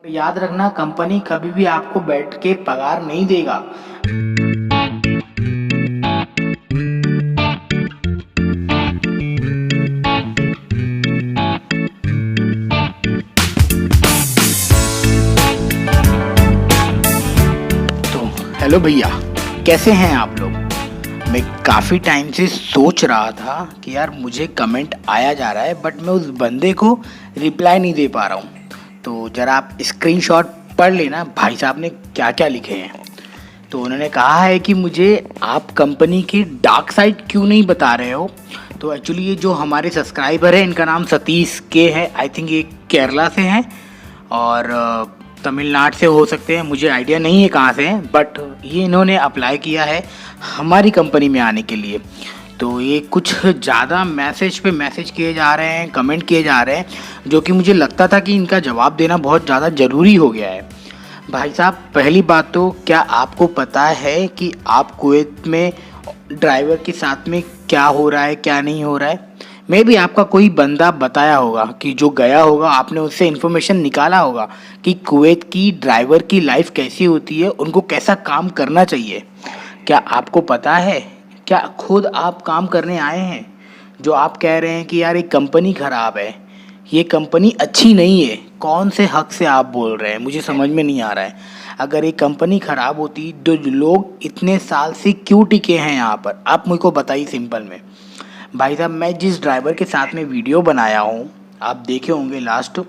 और याद रखना, कंपनी कभी भी आपको बैठ के पगार नहीं देगा। तो हेलो भैया, कैसे हैं आप लोग? मैं काफ़ी टाइम से सोच रहा था कि यार मुझे कमेंट आया जा रहा है, बट मैं उस बंदे को रिप्लाई नहीं दे पा रहा हूँ। तो ज़रा आप स्क्रीनशॉट पढ़ लेना भाई साहब ने क्या क्या लिखे हैं। तो उन्होंने कहा है कि मुझे आप कंपनी की डार्क साइड क्यों नहीं बता रहे हो। तो एक्चुअली ये जो हमारे सब्सक्राइबर है, इनका नाम सतीश के है। आई थिंक ये केरला से हैं और तमिलनाडु से हो सकते हैं, मुझे आइडिया नहीं है कहाँ से हैं, बट ये इन्होंने अप्लाई किया है हमारी कंपनी में आने के लिए। तो ये कुछ ज़्यादा मैसेज पे मैसेज किए जा रहे हैं, कमेंट किए जा रहे हैं, जो कि मुझे लगता था कि इनका जवाब देना बहुत ज़्यादा ज़रूरी हो गया है। भाई साहब, पहली बात तो क्या आपको पता है कि आप कुवैत में ड्राइवर के साथ में क्या हो रहा है, क्या नहीं हो रहा है? मे भी आपका कोई बंदा बताया होगा कि जो गया होगा, आपने उससे इन्फॉर्मेशन निकाला होगा कि कुवैत की ड्राइवर की लाइफ कैसी होती है, उनको कैसा काम करना चाहिए। क्या आपको पता है? क्या खुद आप काम करने आए हैं? जो आप कह रहे हैं कि यार ये कंपनी ख़राब है, ये कंपनी अच्छी नहीं है, कौन से हक से आप बोल रहे हैं? मुझे समझ में नहीं आ रहा है। अगर ये कंपनी ख़राब होती तो लोग इतने साल से क्यों टिके हैं यहाँ पर? आप मुझको बताइए सिंपल में। भाई साहब, मैं जिस ड्राइवर के साथ में वीडियो बनाया हूँ, आप देखे होंगे, लास्ट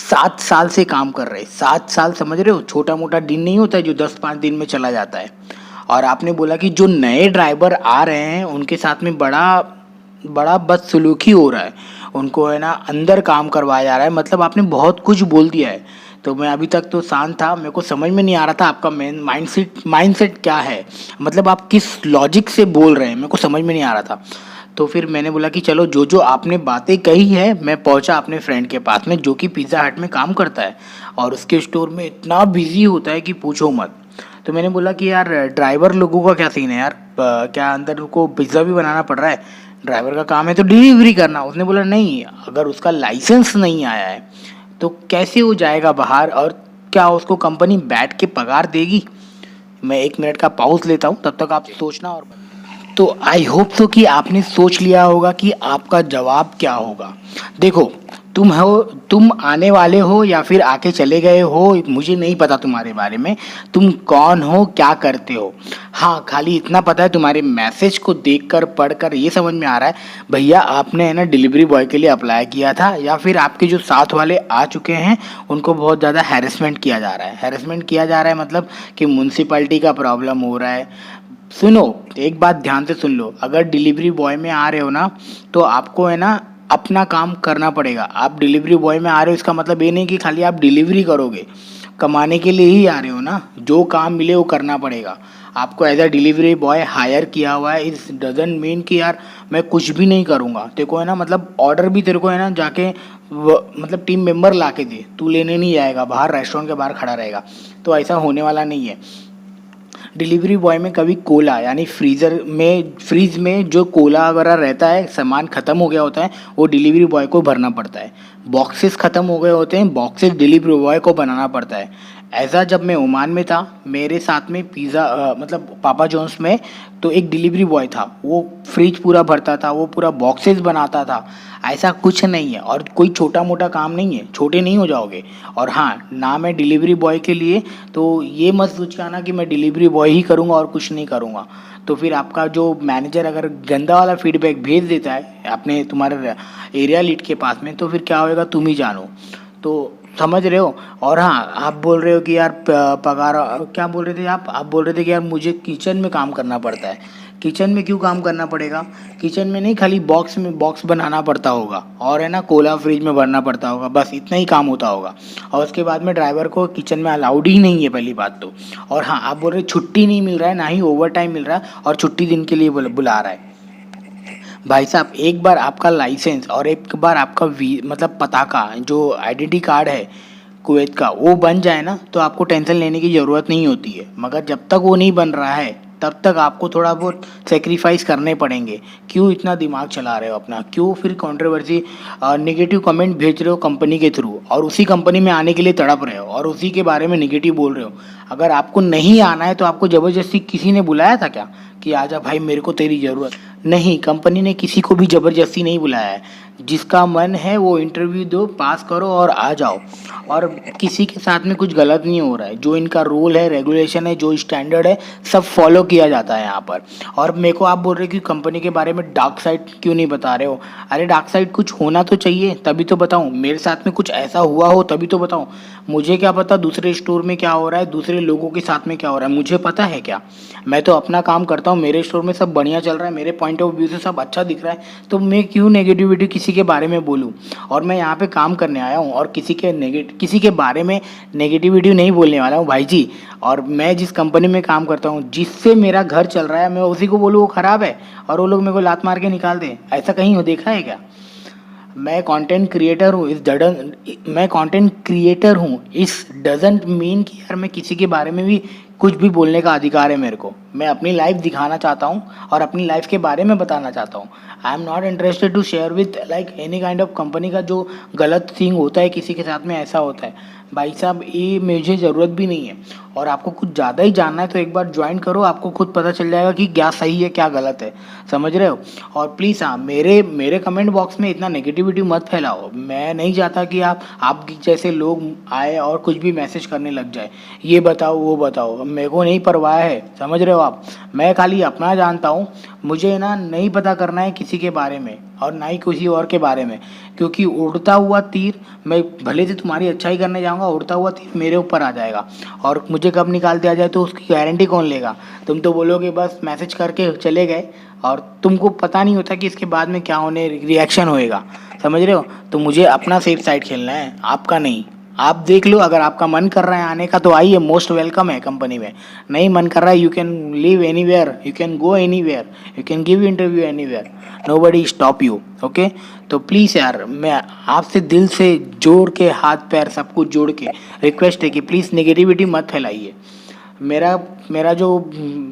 7 साल से काम कर रहे। 7 साल, समझ रहे हो? छोटा मोटा दिन नहीं होता है जो 10-5 दिन में चला जाता है। और आपने बोला कि जो नए ड्राइवर आ रहे हैं उनके साथ में बड़ा बड़ा बदसलूकी हो रहा है, उनको है ना अंदर काम करवाया जा रहा है। मतलब आपने बहुत कुछ बोल दिया है। तो मैं अभी तक तो शांत था, मेरे को समझ में नहीं आ रहा था आपका मेन माइंडसेट क्या है, मतलब आप किस लॉजिक से बोल रहे हैं, मेरे को समझ में नहीं आ रहा था। तो फिर मैंने बोला कि चलो जो जो आपने बातें कही है, मैं पहुंचा अपने फ्रेंड के पास में जो कि पिज़्ज़ा हट में काम करता है और उसके स्टोर में इतना बिजी होता है कि पूछो मत। तो मैंने बोला कि यार ड्राइवर लोगों का क्या सीन है यार, क्या अंदर को पिज़्ज़ा भी बनाना पड़ रहा है? ड्राइवर का काम है तो डिलीवरी करना। उसने बोला नहीं, अगर उसका लाइसेंस नहीं आया है तो कैसे वो जाएगा बाहर, और क्या उसको कंपनी बैठ के पगार देगी? मैं 1 मिनट का पॉज लेता हूँ, तब तक आप सोचना। और तो आई होप तो कि आपने सोच लिया होगा कि आपका जवाब क्या होगा। देखो, तुम आने वाले हो या फिर आके चले गए हो, मुझे नहीं पता तुम्हारे बारे में, तुम कौन हो, क्या करते हो। हाँ, खाली इतना पता है, तुम्हारे मैसेज को देखकर पढ़कर ये समझ में आ रहा है भैया आपने है ना डिलीवरी बॉय के लिए अप्लाई किया था, या फिर आपके जो साथ वाले आ चुके हैं उनको बहुत ज़्यादा हैरेसमेंट किया जा रहा है। हैरेसमेंट किया जा रहा है मतलब कि म्यूनसिपैलिटी का प्रॉब्लम हो रहा है। सुनो, एक बात ध्यान से सुन लो, अगर डिलीवरी बॉय में आ रहे हो ना तो आपको है ना अपना काम करना पड़ेगा। आप डिलीवरी बॉय में आ रहे हो इसका मतलब ये नहीं कि खाली आप डिलीवरी करोगे, कमाने के लिए ही आ रहे हो ना, जो काम मिले वो करना पड़ेगा। आपको as a delivery boy hire किया हुआ है, इस डजंट मीन कि यार मैं कुछ भी नहीं करूँगा। तेरे को है ना, मतलब ऑर्डर भी तेरे को है ना जाके मतलब टीम मेंबर ला के दे, तू लेने नहीं जाएगा, बाहर रेस्टोरेंट के बाहर खड़ा रहेगा। तो ऐसा होने वाला नहीं है। डिलीवरी बॉय में कभी कोला यानी फ्रीज में जो कोला वगैरह रहता है, सामान ख़त्म हो गया होता है, वो डिलीवरी बॉय को भरना पड़ता है। बॉक्सेस ख़त्म हो गए होते हैं, बॉक्सेस डिलीवरी बॉय को बनाना पड़ता है। ऐसा जब मैं ओमान में था, मेरे साथ में पिज़्ज़ा मतलब पापा जॉन्स में, तो एक डिलीवरी बॉय था, वो फ्रिज पूरा भरता था, वो पूरा बॉक्सेस बनाता था। ऐसा कुछ नहीं है और कोई छोटा मोटा काम नहीं है, छोटे नहीं हो जाओगे। और हाँ, ना मैं डिलीवरी बॉय के लिए, तो ये मत सोचना कि मैं डिलीवरी बॉय ही करूँगा और कुछ नहीं करूँगा। तो फिर आपका जो मैनेजर अगर गंदा वाला फीडबैक भेज देता है अपने तुम्हारे एरिया लीड के पास में, तो फिर क्या होएगा तुम ही जानो। तो समझ रहे हो? और हाँ, आप बोल रहे हो कि यार पगार, क्या बोल रहे थे आप बोल रहे थे कि यार मुझे किचन में काम करना पड़ता है। किचन में क्यों काम करना पड़ेगा? किचन में नहीं, खाली बॉक्स बनाना पड़ता होगा और है ना कोला फ्रिज में भरना पड़ता होगा, बस इतना ही काम होता होगा। और उसके बाद में ड्राइवर को किचन में अलाउड ही नहीं है, पहली बात तो। और हाँ, आप बोल रहे छुट्टी नहीं मिल रहा है, ना ही ओवर टाइम मिल रहा है, और छुट्टी दिन के लिए बुला रहा है। भाई साहब, एक बार आपका लाइसेंस और एक बार आपका मतलब पताका, जो आइडेंटिटी कार्ड है कुवैत का, वो बन जाए ना तो आपको टेंशन लेने की ज़रूरत नहीं होती है। मगर जब तक वो नहीं बन रहा है तब तक आपको थोड़ा बहुत सेक्रीफाइस करने पड़ेंगे। क्यों इतना दिमाग चला रहे हो अपना, क्यों फिर कंट्रोवर्सी नेगेटिव कमेंट भेज रहे हो कंपनी के थ्रू, और उसी कंपनी में आने के लिए तड़प रहे हो और उसी के बारे में नेगेटिव बोल रहे हो। अगर आपको नहीं आना है तो आपको ज़बरदस्ती किसी ने बुलाया था क्या कि आजा भाई मेरे को तेरी ज़रूरत? नहीं, कंपनी ने किसी को भी ज़बरदस्ती नहीं बुलाया है। जिसका मन है वो इंटरव्यू दो, पास करो और आ जाओ। और किसी के साथ में कुछ गलत नहीं हो रहा है। जो इनका रूल है, रेगुलेशन है, जो स्टैंडर्ड है, सब फॉलो किया जाता है यहाँ पर। और मेरे को आप बोल रहे हो कि कंपनी के बारे में डार्क साइड क्यों नहीं बता रहे हो? अरे डार्क साइड कुछ होना तो चाहिए तभी तो बताऊँ। मेरे साथ में कुछ ऐसा हुआ हो तभी तो बताऊँ। मुझे क्या पता दूसरे स्टोर में क्या हो रहा है, दूसरे लोगों के साथ में क्या हो रहा है, मुझे पता है क्या? मैं तो अपना काम करता हूँ, मेरे स्टोर में सब बढ़िया चल रहा है, मेरे पॉइंट ऑफ व्यू से सब अच्छा दिख रहा है, तो मैं क्यों नेगेटिविटी किसी के बारे में बोलूँ? और मैं यहाँ पे काम करने आया हूँ और किसी के बारे में नेगेटिविटी नहीं बोलने वाला हूँ भाई जी। और मैं जिस कंपनी में काम करता हूँ, जिससे मेरा घर चल रहा है, मैं उसी को बोलूँ वो ख़राब है और वो लोग मेरे को लात मार के निकाल दें? ऐसा कहीं हो देखा है क्या? मैं कंटेंट क्रिएटर हूँ, इस डजंट मीन कि यार मैं किसी के बारे में भी कुछ भी बोलने का अधिकार है मेरे को। मैं अपनी लाइफ दिखाना चाहता हूँ और अपनी लाइफ के बारे में बताना चाहता हूँ। I am not interested to share with like any kind of company का जो गलत थिंग होता है किसी के साथ में, ऐसा होता है भाई साहब, ये मुझे ज़रूरत भी नहीं है। और आपको कुछ ज़्यादा ही जानना है तो एक बार ज्वाइन करो, आपको खुद पता चल जाएगा कि क्या सही है क्या गलत है, समझ रहे हो? और प्लीज़ हाँ, मेरे कमेंट बॉक्स में इतना नेगेटिविटी मत फैलाओ। मैं नहीं चाहता कि आप जैसे लोग आए और कुछ भी मैसेज करने लग जाए, ये बताओ वो बताओ। मेरे को नहीं परवाह है, समझ रहे हो आप? मैं खाली अपना जानता हूँ। मुझे ना नहीं पता करना है किसी के बारे में और ना ही किसी और के बारे में, क्योंकि उड़ता हुआ तीर, मैं भले से तुम्हारी अच्छाई करने जाऊँगा, उड़ता हुआ तीर मेरे ऊपर आ जाएगा और मुझे कब निकाल दिया जाए तो उसकी गारंटी कौन लेगा? तुम तो बोलोगे बस मैसेज करके चले गए और तुमको पता नहीं होता कि इसके बाद में क्या होने रिएक्शन होएगा, समझ रहे हो? तो मुझे अपना सेफ साइड खेलना है, आपका नहीं। आप देख लो, अगर आपका मन कर रहा है आने का तो आइए, मोस्ट वेलकम है कंपनी में। नहीं मन कर रहा है, you can live anywhere, you can go anywhere, you can give interview anywhere, nobody stop you. Okay, तो प्लीज़ यार, मैं आपसे दिल से जोड़ के, हाथ पैर सब कुछ जोड़ के रिक्वेस्ट है कि प्लीज़ नेगेटिविटी मत फैलाइए। मेरा जो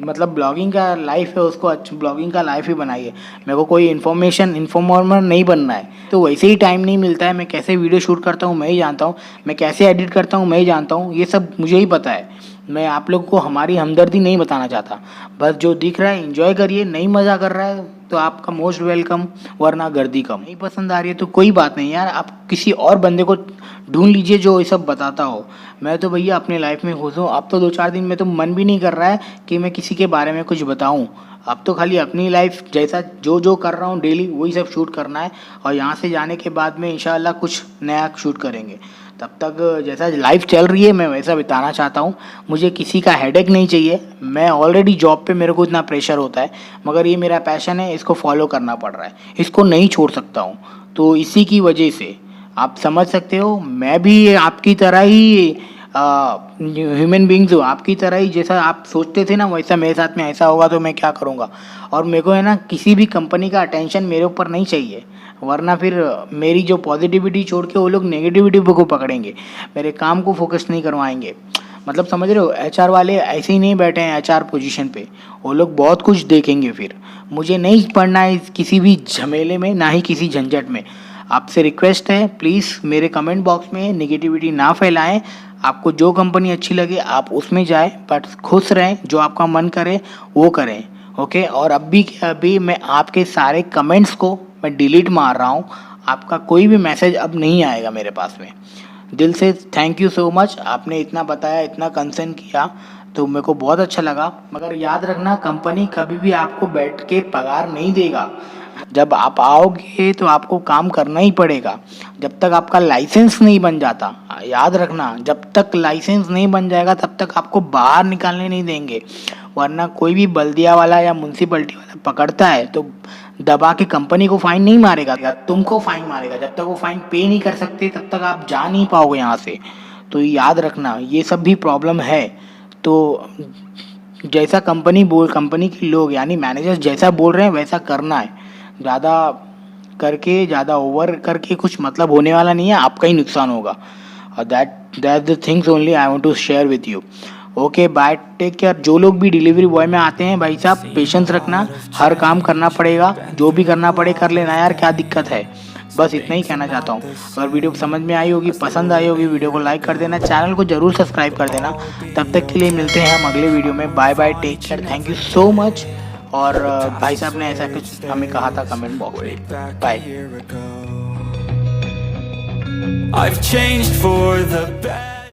मतलब ब्लॉगिंग का लाइफ है उसको ब्लॉगिंग का लाइफ ही बनाइए। मेरे को कोई इन्फॉर्मर नहीं बनना है, तो वैसे ही टाइम नहीं मिलता है। मैं कैसे वीडियो शूट करता हूँ मैं ही जानता हूँ, मैं कैसे एडिट करता हूँ मैं ही जानता हूँ, ये सब मुझे ही पता है। मैं आप लोग को हमारी हमदर्दी नहीं बताना चाहता। बस जो दिख रहा है एंजॉय करिए, नहीं मज़ा कर रहा है तो आपका मोस्ट वेलकम, वरना गर्दी कम। नहीं पसंद आ रही है तो कोई बात नहीं यार, आप किसी और बंदे को ढूंढ लीजिए जो ये सब बताता हो। मैं तो भैया अपने लाइफ में खुश हूँ। अब तो 2-4 दिन में तो मन भी नहीं कर रहा है कि मैं किसी के बारे में कुछ बताऊँ। अब तो खाली अपनी लाइफ जैसा जो कर रहा हूँ डेली वही सब शूट करना है, और यहाँ से जाने के बाद में इंशाल्लाह कुछ नया शूट करेंगे। तब तक जैसा लाइफ चल रही है मैं वैसा बिताना चाहता हूँ। मुझे किसी का हेडेक नहीं चाहिए। मैं ऑलरेडी जॉब पे, मेरे को इतना प्रेशर होता है, मगर ये मेरा पैशन है, इसको फॉलो करना पड़ रहा है, इसको नहीं छोड़ सकता हूँ। तो इसी की वजह से आप समझ सकते हो, मैं भी आपकी तरह ही ह्यूमन बींग्स हूँ, आपकी तरह ही। जैसा आप सोचते थे ना वैसा मेरे साथ में ऐसा होगा तो मैं क्या करूँगा। और मेरे को है ना, किसी भी कंपनी का अटेंशन मेरे ऊपर नहीं चाहिए, वरना फिर मेरी जो पॉजिटिविटी छोड़ के वो लोग नेगेटिविटी को पकड़ेंगे, मेरे काम को फोकस नहीं करवाएंगे। मतलब समझ रहे हो, एचआर वाले ऐसे ही नहीं बैठे हैं एचआर पोजीशन पे, वो लोग बहुत कुछ देखेंगे। फिर मुझे नहीं पड़ना है किसी भी झमेले में, ना ही किसी झंझट में। आपसे रिक्वेस्ट है प्लीज़ मेरे कमेंट बॉक्स में नेगेटिविटी ना फैलाएं। आपको जो कंपनी अच्छी लगे आप उसमें जाएं, बट खुश रहें, जो आपका मन करे वो करें। ओके, और अभी मैं आपके सारे कमेंट्स को मैं डिलीट मार रहा हूँ। आपका कोई भी मैसेज अब नहीं आएगा मेरे पास में। दिल से थैंक यू सो मच, आपने इतना बताया, इतना कंसर्न किया, तो मेरे को बहुत अच्छा लगा। मगर याद रखना, कंपनी कभी भी आपको बैठ के पगार नहीं देगा। जब आप आओगे तो आपको काम करना ही पड़ेगा, जब तक आपका लाइसेंस नहीं बन जाता। याद रखना, जब तक लाइसेंस नहीं बन जाएगा तब तक आपको बाहर निकालने नहीं देंगे। वरना कोई भी बल्दिया वाला या म्यूनसिपलिटी वाला पकड़ता है तो दबा के कंपनी को फाइन नहीं मारेगा, तुमको फाइन मारेगा। जब तक वो फाइन पे नहीं कर सकते तब तक आप जा नहीं पाओगे यहाँ से। तो याद रखना, ये सब भी प्रॉब्लम है। तो जैसा कंपनी के लोग यानी मैनेजर्स जैसा बोल रहे हैं वैसा करना है। ज़्यादा ओवर करके कुछ मतलब होने वाला नहीं है, आपका ही नुकसान होगा। और that the things only I want to share with you. Okay bye, take care. जो लोग भी डिलीवरी बॉय में आते हैं भाई साहब, पेशेंस रखना, हर काम करना पड़ेगा, जो भी करना पड़े कर लेना यार, क्या दिक्कत है। बस इतना ही कहना चाहता हूँ। अगर वीडियो समझ में आई होगी, पसंद आई होगी, वीडियो को लाइक कर देना, चैनल को जरूर सब्सक्राइब कर देना। तब तक के लिए मिलते हैं हम अगले वीडियो में। Bye bye, take care, thank you so much. और भाई साहब ने ऐसा कुछ हमें कहा था कमेंट बॉक्स में। Bye. I've changed for the better.